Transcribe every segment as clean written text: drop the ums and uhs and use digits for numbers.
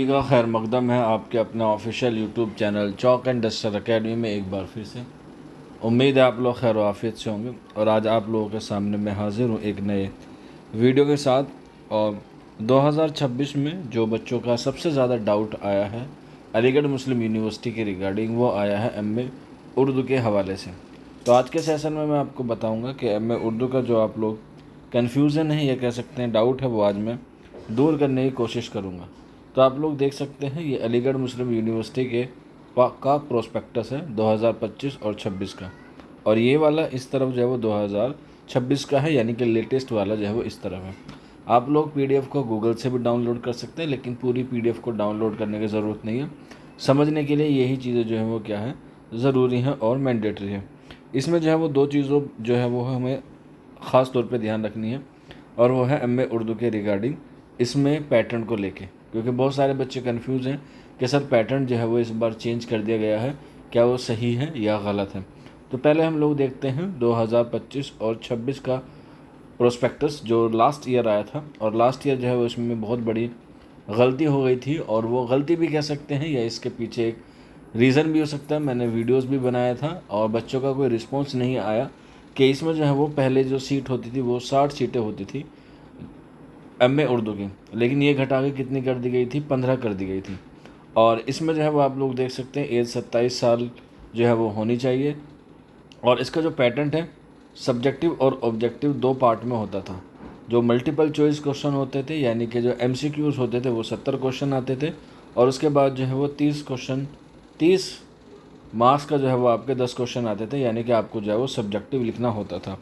सभी का खैर मकदम है आपके अपने official YouTube channel chalk and duster academy में एक बार फिर से। उम्मीद है आप लोग खैर आफियत से होंगे और आज आप लोगों के सामने मैं हाजिर हूँ एक नए वीडियो के साथ। और 2026 में जो बच्चों का सबसे ज़्यादा डाउट आया है अलीगढ़ मुस्लिम यूनिवर्सिटी के रिगार्डिंग, वो आया है एमए उर्दू के हवाले से। तो आज के सेशन में मैं आपको बताऊंगा कि एमए उर्दू का जो आप लोग कन्फ्यूज़न है या कह सकते हैं डाउट है, वो आज मैं दूर करने की कोशिश करूंगा। तो आप लोग देख सकते हैं ये अलीगढ़ मुस्लिम यूनिवर्सिटी के का प्रोस्पेक्टस है 2025 और 26 का, और ये वाला इस तरफ जो है वो 2026 का है, यानी कि लेटेस्ट वाला जो है वो इस तरफ है। आप लोग पीडीएफ को गूगल से भी डाउनलोड कर सकते हैं, लेकिन पूरी पीडीएफ को डाउनलोड करने की ज़रूरत नहीं है। समझने के लिए यही चीज़ें जो है वो क्या है, ज़रूरी हैं और मैंडेटरी है। इसमें जो है वो दो चीज़ों जो है वो हमें ख़ास तौर पे ध्यान रखनी है, और वो है एमए उर्दू के रिगार्डिंग इसमें पैटर्न को लेके, क्योंकि बहुत सारे बच्चे कंफ्यूज हैं कि सर पैटर्न जो है वो इस बार चेंज कर दिया गया है, क्या वो सही है या गलत है। तो पहले हम लोग देखते हैं 2025 और 26 का प्रोस्पेक्टस जो लास्ट ईयर आया था, और लास्ट ईयर जो है वो इसमें बहुत बड़ी गलती हो गई थी, और वो गलती भी कह सकते हैं या इसके पीछे एक रीज़न भी हो सकता है। मैंने वीडियोस भी बनाया था और बच्चों का कोई रिस्पॉन्स नहीं आया कि इसमें जो है वो पहले जो सीट होती थी वो 60 सीटें होती थी एमए उर्दू की, लेकिन ये घटा के कितनी कर दी गई थी, 15 कर दी गई थी। और इसमें जो है वो आप लोग देख सकते हैं एज 27 साल जो है वो होनी चाहिए। और इसका जो पैटर्न है सब्जेक्टिव और ऑब्जेक्टिव दो पार्ट में होता था। जो मल्टीपल चॉइस क्वेश्चन होते थे, यानी कि जो एमसीक्यूज होते थे, वो 70 क्वेश्चन आते थे, और उसके बाद जो है वो 30 मार्क्स का जो है वो आपके 10 क्वेश्चन आते थे, यानी कि आपको जो है वो सब्जेक्टिव लिखना होता था।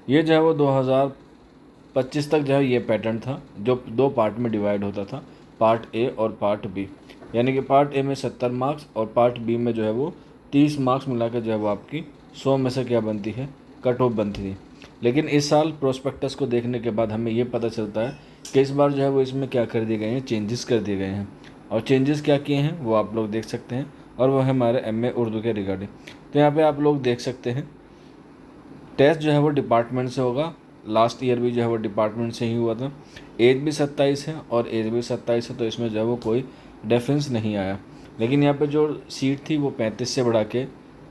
ये जो है वो 2025 तक जो है ये पैटर्न था, जो दो पार्ट में डिवाइड होता था, पार्ट ए और पार्ट बी। यानी कि पार्ट ए में 70 मार्क्स और पार्ट बी में जो है वो 30 मार्क्स मिलाकर जो है वो आपकी 100 में से क्या बनती है, कट ऑफ बनती थी। लेकिन इस साल प्रोस्पेक्टस को देखने के बाद हमें ये पता चलता है कि इस बार जो है वो इसमें क्या कर दिए गए हैं, चेंजेस कर दिए गए हैं। और चेंजेस क्या किए हैं वो आप लोग देख सकते हैं, और वो है हमारे एमए उर्दू के रिगार्डिंग। तो यहाँ पे आप लोग देख सकते हैं टेस्ट जो है वो डिपार्टमेंट से होगा। लास्ट ईयर भी जो है वो डिपार्टमेंट से ही हुआ था। एज भी 27 है और एज भी 27 है, तो इसमें जो है वो कोई डिफरेंस नहीं आया। लेकिन यहाँ पे जो सीट थी वो 35 से बढ़ा के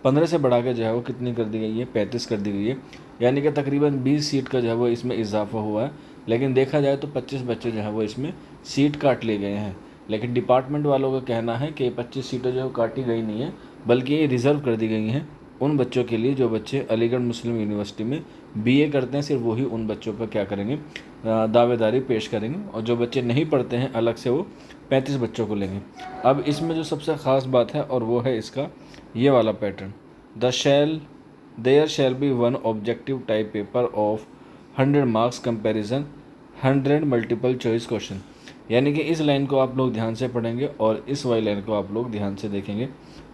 15 से बढ़ा के जो है वो कितनी कर दी गई है, 35 कर दी गई है। यानी कि तकरीबन 20 सीट का जो है वो इसमें इजाफा हुआ है। लेकिन देखा जाए तो 25 बच्चे जो है वो इसमें सीट काट लिए गए हैं। लेकिन डिपार्टमेंट वालों का कहना है कि 25 सीटें जो है काटी गई नहीं है, बल्कि ये रिज़र्व कर दी गई हैं उन बच्चों के लिए जो बच्चे अलीगढ़ मुस्लिम यूनिवर्सिटी में बीए करते हैं। सिर्फ वही उन बच्चों पर क्या करेंगे, दावेदारी पेश करेंगे, और जो बच्चे नहीं पढ़ते हैं अलग से वो 35 बच्चों को लेंगे। अब इसमें जो सबसे ख़ास बात है और वो है इसका ये वाला pattern, there shall be one objective type paper of 100 marks comparison 100 multiple choice question. यानी कि इस लाइन को आप लोग ध्यान से पढ़ेंगे और इस वाली लाइन को आप लोग ध्यान से देखेंगे।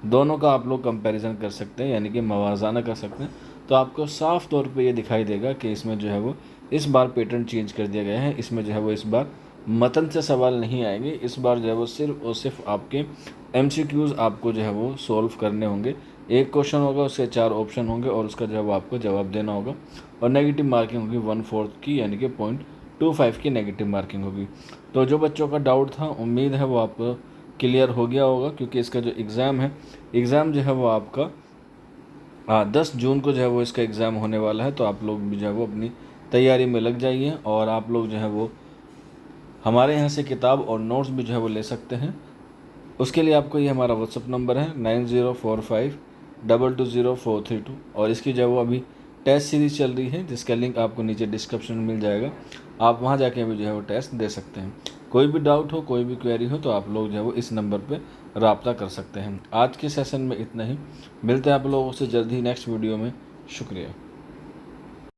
दोनों का आप लोग कंपैरिजन कर सकते हैं, यानी कि मवाजाना कर सकते हैं। तो आपको साफ़ तौर पे ये दिखाई देगा कि इसमें जो है वो इस बार पैटर्न चेंज कर दिया गया है। इसमें जो है वो इस बार मतन से सवाल नहीं आएंगे। इस बार जो है वो सिर्फ और सिर्फ आपके एमसीक्यूज़ आपको जो है वो सॉल्व करने होंगे। एक क्वेश्चन होगा, उसके 4 ऑप्शन होंगे और उसका जो है वो आपको जवाब देना होगा। और नेगेटिव मार्किंग होगी 1/4 की, यानी कि 0.25 की नेगेटिव मार्किंग होगी। तो जो बच्चों का डाउट था, उम्मीद है वो आपको क्लियर हो गया होगा, क्योंकि इसका जो एग्ज़ाम जो है वो आपका 10 जून को जो है वो इसका एग्ज़ाम होने वाला है। तो आप लोग भी जो है वो अपनी तैयारी में लग जाइए, और आप लोग जो है वो हमारे यहाँ से किताब और नोट्स भी जो है वो ले सकते हैं। उसके लिए आपको ये हमारा व्हाट्सअप नंबर है 9045220432, और इसकी जो है वो अभी टेस्ट सीरीज़ चल रही है, जिसका लिंक आपको नीचे डिस्क्रिप्शन में मिल जाएगा। आप वहाँ जाके भी जो है वो टेस्ट दे सकते हैं। कोई भी डाउट हो, कोई भी क्वेरी हो, तो आप लोग जो है वो इस नंबर पे रब्ता कर सकते हैं। आज के सेशन में इतना ही, मिलते हैं आप लोगों से जल्द ही नेक्स्ट वीडियो में। शुक्रिया।